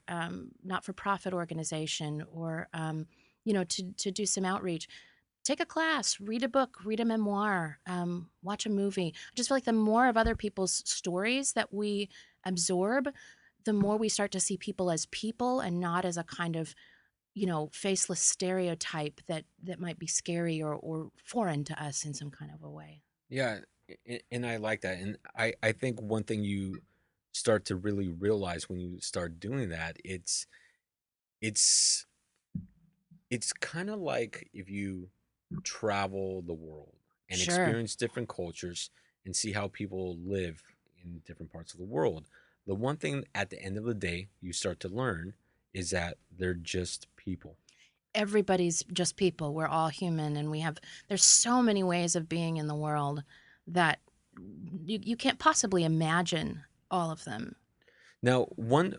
not-for-profit organization, or to do some outreach. Take a class, read a book, read a memoir, watch a movie. I just feel like the more of other people's stories that we absorb, the more we start to see people and not as a kind of, faceless stereotype that might be scary or foreign to us in some kind of a way. Yeah, and I like that. And I think one thing you start to really realize when you start doing that, it's it's kind of like if you travel the world and Sure. experience different cultures and see how people live in different parts of the world. The one thing at the end of the day you start to learn is that they're just people. Everybody's just people. We're all human, and there's so many ways of being in the world that you can't possibly imagine all of them. Now, one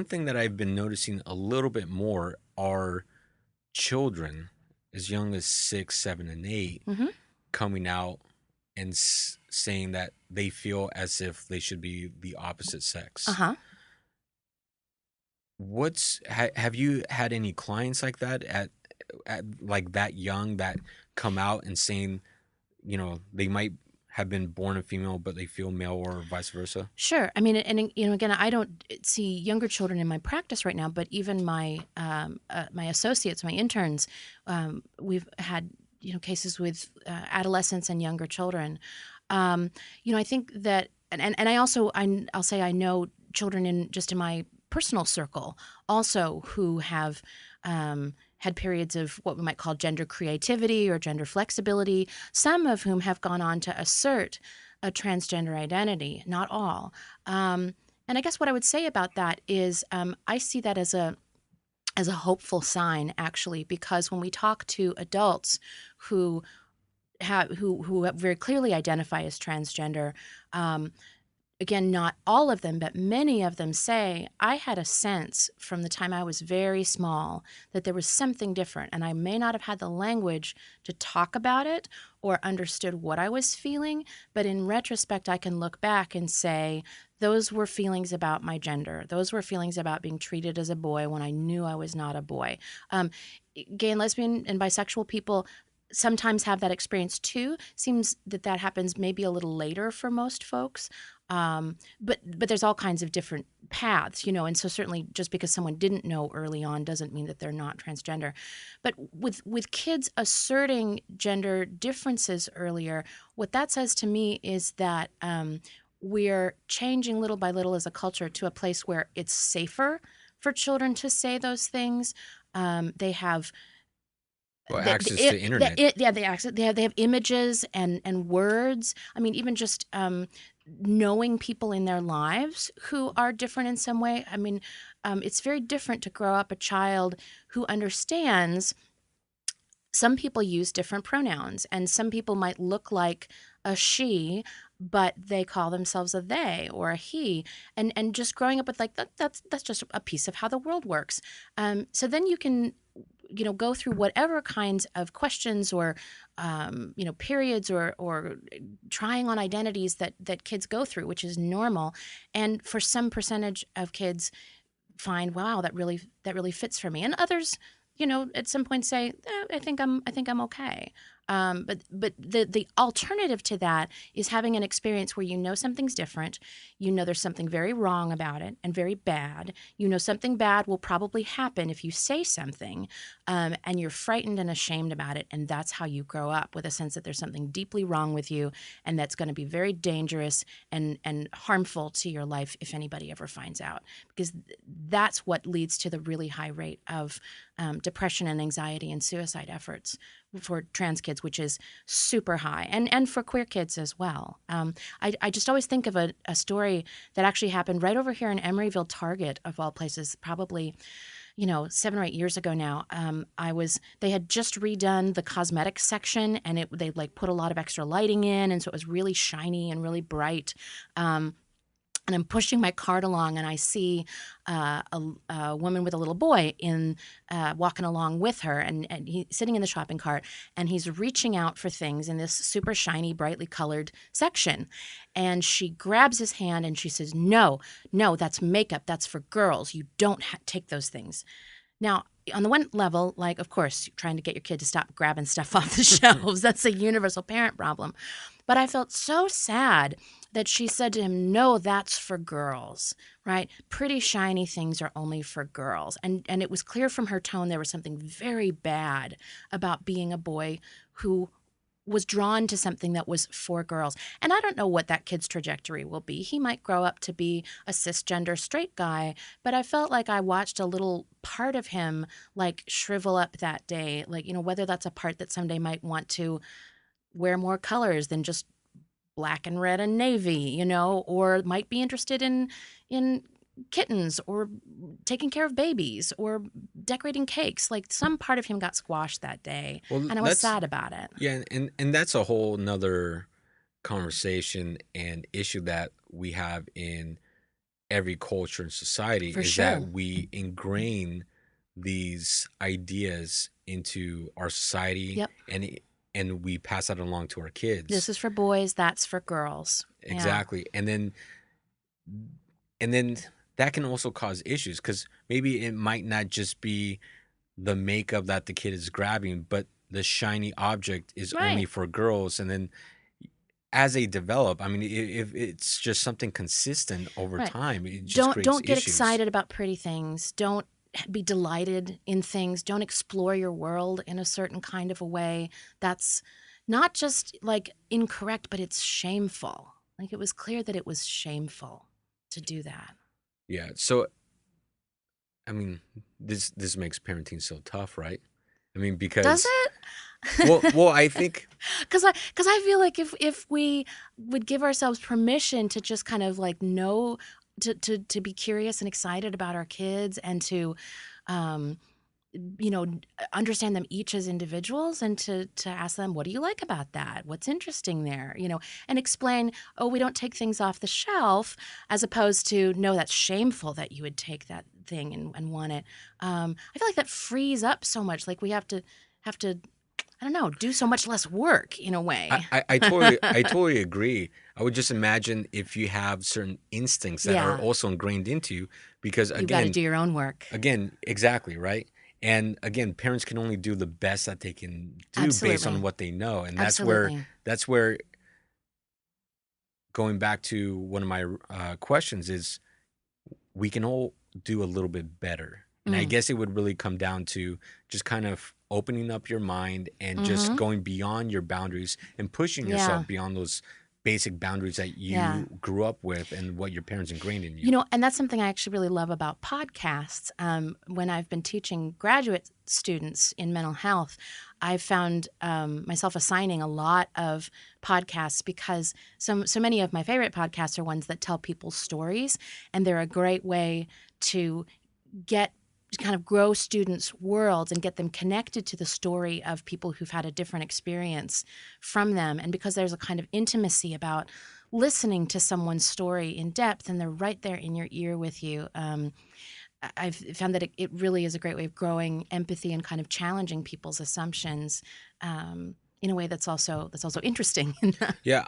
thing that I've been noticing a little bit more are children as young as 6, 7, and 8 Hmm. coming out and saying that they feel as if they should be the opposite Uh sex. huh. Have you had any clients like that at like that young that come out and saying, they might have been born a female but they feel male or vice versa? Sure. I mean, and again, I don't see younger children in my practice right now, but even my associates, my interns, we've had cases with adolescents and younger children. Um, I think that, and I also I'll say I know children in my personal circle also who have. Had periods of what we might call gender creativity or gender flexibility, some of whom have gone on to assert a transgender identity, not all. And I guess what I would say about that is I see that as a hopeful sign, actually, because when we talk to adults who who very clearly identify as transgender, um, again, not all of them, but many of them say, I had a sense from the time I was very small that there was something different. And I may not have had the language to talk about it or understood what I was feeling. But in retrospect, I can look back and say, those were feelings about my gender. Those were feelings about being treated as a boy when I knew I was not a boy. Um, Gay and lesbian and bisexual people sometimes have that experience too. Seems that happens maybe a little later for most folks. But there's all kinds of different paths, and so certainly just because someone didn't know early on doesn't mean that they're not transgender. But with kids asserting gender differences earlier, what that says to me is that we're changing little by little as a culture to a place where it's safer for children to say those things. They have Well, access to internet. yeah, they have images and words. I mean, even just knowing people in their lives who are different in some way. I mean, it's very different to grow up a child who understands some people use different pronouns, and some people might look like a she, but they call themselves a they or a he, and just growing up with like that's just a piece of how the world works. So then you can go through whatever kinds of questions or periods or trying on identities that kids go through, which is normal, and for some percentage of kids find, wow, that really fits for me, and others at some point say, I think I'm okay. But the alternative to that is having an experience where something's different, there's something very wrong about it and very bad, something bad will probably happen if you say something, and you're frightened and ashamed about it, and that's how you grow up, with a sense that there's something deeply wrong with you, and that's going to be very dangerous and harmful to your life if anybody ever finds out, because that's what leads to the really high rate of depression and anxiety and suicide efforts for trans kids, which is super high, and for queer kids as well. I just always think of a story that actually happened right over here in Emeryville Target, of all places, probably 7 or 8 years ago now. They had just redone the cosmetics section, and they like put a lot of extra lighting in, and so it was really shiny and really bright. And I'm pushing my cart along, and I see a woman with a little boy walking along with her, and he's sitting in the shopping cart, and he's reaching out for things in this super shiny, brightly colored section. And she grabs his hand and she says, "No, no, that's makeup. That's for girls. You don't take those things." Now, on the one level, like, of course, you're trying to get your kid to stop grabbing stuff off the shelves. That's a universal parent problem. But I felt so sad that she said to him, "No, that's for girls," right? Pretty shiny things are only for girls. And it was clear from her tone there was something very bad about being a boy who was drawn to something that was for girls. And I don't know what that kid's trajectory will be. He might grow up to be a cisgender straight guy, but I felt like I watched a little part of him like shrivel up that day. Like, whether that's a part that someday might want to wear more colors than just black and red and navy, or might be interested in kittens or taking care of babies or decorating cakes. Like some part of him got squashed that day, Well, and I was that's sad about it. yeah, and that's a whole nother conversation and issue that we have in every culture and society For is that sure. we ingrain these ideas into our society Yep. and we pass that along to our kids. This is for boys, that's for girls. Yeah. Exactly. And then that can also cause issues because maybe it might not just be the makeup that the kid is grabbing, but the shiny object is only Right. for girls. And then as they develop, I mean, if it's just something consistent over Right. time, it just creates Don't get issues. excited about pretty things. Don't be delighted in things. Don't explore your world in a certain kind of a way. That's not just like incorrect, but it's shameful. Like it was clear that it was shameful to do that. Yeah. So, I mean, this makes parenting so tough, right? I mean, Does because well, it? well, I think Because I feel like if we would give ourselves permission to just kind of like know to be curious and excited about our kids and to um, understand them each as individuals and to ask them, what do you like about that? What's interesting there? And explain, oh, we don't take things off the shelf, as opposed to, no, that's shameful that you would take that thing and want it. I feel like that frees up so much. Like we have to, I don't know, do so much less work in a I, way. I, I totally I totally agree. I would just imagine if you have certain instincts that are Yeah, also ingrained into you, because you've got to do your own work. again, exactly, right? And again, parents can only do the best that they can do based on Absolutely. what they know. And Absolutely. that's where going back to one of my questions is we can all do a little bit better. And I Mm. guess it would really come down to just kind of opening up your mind and just Mm-hmm. going beyond your boundaries and pushing Yeah. yourself beyond those basic boundaries that Yeah. you grew up with and what your parents ingrained in you. And that's something I actually really love about podcasts. When I've been teaching graduate students in mental health, I've found myself assigning a lot of podcasts because so many of my favorite podcasts are ones that tell people's stories, and they're a great way to get to kind of grow students' worlds and get them connected to the story of people who've had a different experience from them. And because there's a kind of intimacy about listening to someone's story in depth and they're right there in your ear with you, I've found that it really is a great way of growing empathy and kind of challenging people's assumptions in a way that's also interesting. Yeah,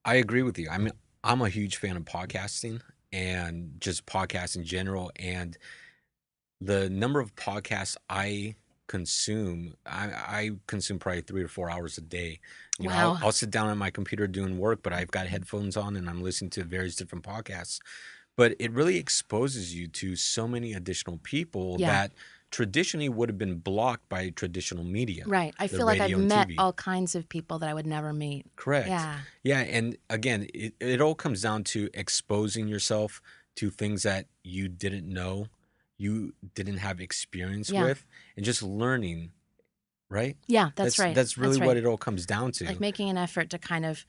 I agree with you. I mean, I'm a huge fan of podcasting and just podcasts in general. And the number of podcasts I consume, I consume probably 3 or 4 hours a day. You know, Wow. I'll sit down at my computer doing work, but I've got headphones on and I'm listening to various different podcasts. But it really exposes you to so many additional people Yeah. that traditionally would have been blocked by traditional media, Right. I the feel like I've radio and met TV. all kinds of people that I would never meet. Correct. Yeah. Yeah, and again, it all comes down to exposing yourself to things that you didn't know, you didn't have experience Yeah. with, and just learning, right? Yeah, that's That's right. that's really That's what right. it all comes down Like to. making an effort to kind of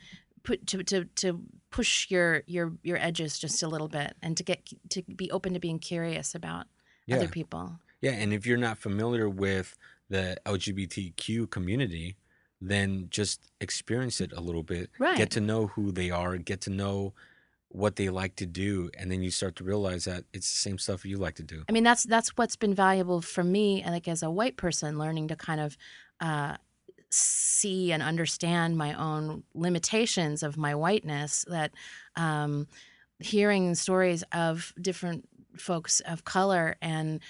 to push your edges just a little bit and to be open to being curious about other Yeah. people. Yeah, and if you're not familiar with the LGBTQ community, then just experience it a little bit. Get Right. to know who they are, get to know what they like to do, and then you start to realize that it's the same stuff you like to do. I mean, that's what's been valuable for me, and like as a white person, learning to kind of uh, see and understand my own limitations of my whiteness. That um, hearing stories of different folks of color, and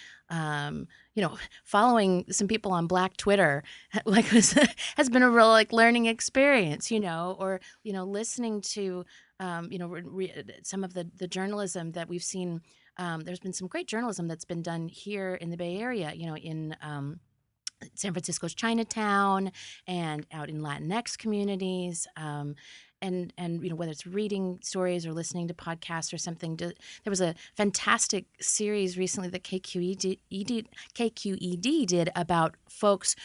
following some people on Black Twitter has been a real learning experience, or listening to some of the journalism that we've seen. There's been some great journalism that's been done here in the Bay Area, in San Francisco's Chinatown and out in Latinx communities. And whether it's reading stories or listening to podcasts or something. There was a fantastic series recently that KQED did about folks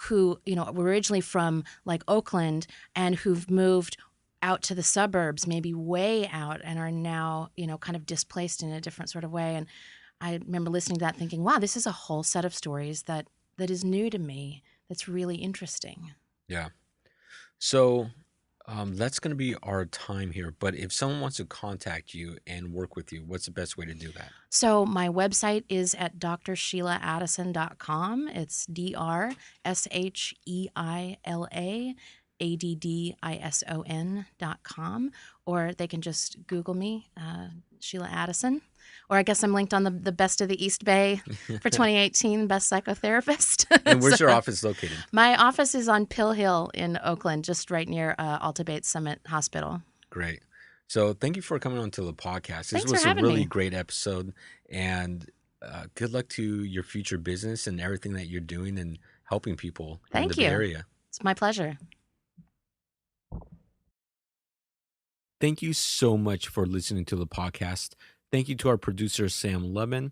who were originally from Oakland and who've moved out to the suburbs, maybe way out, and are now kind of displaced in a different sort of way. And I remember listening to that thinking, wow, this is a whole set of stories that is new to me, that's really interesting. Yeah. So that's going to be our time here. But if someone wants to contact you and work with you, what's the best way to do that? So my website is at drsheilaaddison.com. It's DrSheilaaddison.com. Or they can just Google me, Sheila Addison. Or I guess I'm linked on the Best of the East Bay for 2018, Best Psychotherapist. And where's your office located? My office is on Pill Hill in Oakland, just right near Alta Bates Summit Hospital. Great. So thank you for coming on to the podcast. Thanks This was for a having really me. great episode. And good luck to your future business and everything that you're doing and helping people in Thank the Bay you. Area. It's my pleasure. Thank you so much for listening to the podcast. Thank you to our producer, Sam Lubman.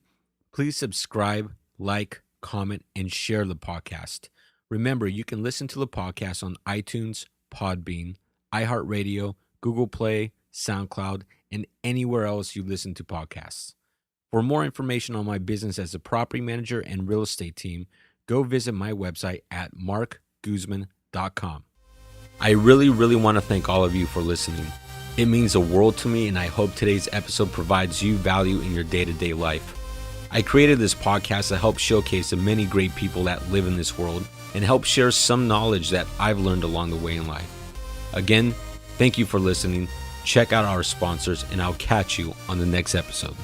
Please subscribe, like, comment, and share the podcast. Remember, you can listen to the podcast on iTunes, Podbean, iHeartRadio, Google Play, SoundCloud, and anywhere else you listen to podcasts. For more information on my business as a property manager and real estate team, go visit my website at marcguzman.com. I really want to thank all of you for listening. It means the world to me, and I hope today's episode provides you value in your day-to-day life. I created this podcast to help showcase the many great people that live in this world and help share some knowledge that I've learned along the way in life. Again, thank you for listening. Check out our sponsors, and I'll catch you on the next episode.